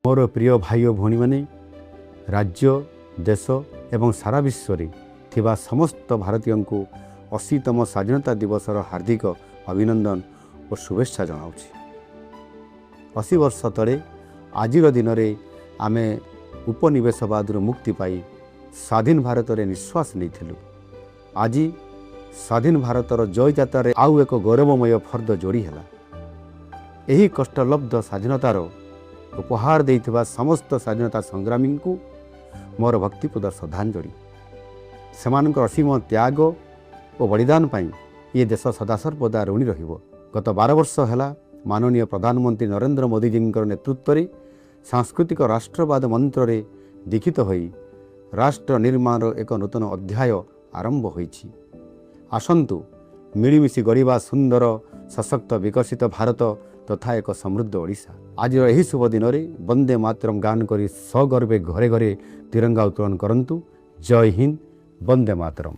मोर प्रिय भाई और भौणी माने राज्य देश एवं सारा विश्व रे थिबा समस्त भारतीयों को 80तम स्वाधीनता दिवस हार्दिक अभिनंदन और शुभेच्छा जनाऊँगी। 80 वर्ष तले आज दिन में आमे उपनिवेशवाद मुक्ति पाई स्वाधीन भारत रे निश्वास नहीं। आज स्वाधीन भारतर जय जातार आउ एक गौरवमय फर्द जोड़ी है। यही कष्टलब्ध स्वाधीनतार उपहार देइथिबा समस्त स्वाधीनता संग्रामी को मोर भक्तिपूर्ण श्रद्धांजलि। सेमानकर असीम त्याग और बलिदान पाई ये देश सदासर्वदा ऋणी रहिबो। गत 12 वर्ष है माननीय प्रधानमंत्री नरेंद्र मोदी जी नेतृत्व में सांस्कृतिक राष्ट्रवाद मंत्र रे दीक्षित होई राष्ट्र निर्माण एक नूतन अध्याय आरंभ होईछि। आसंतु मिलीमिशि गढ़िबा सुंदर सशक्त विकसित भारत तथा एक समृद्ध ओडिशा। आज यही शुभ दिन में वंदे मातरम गान करी सगर्वे घरे घरे तिरंगा उत्तोलन करंतु। जय हिंद, वंदे मातरम।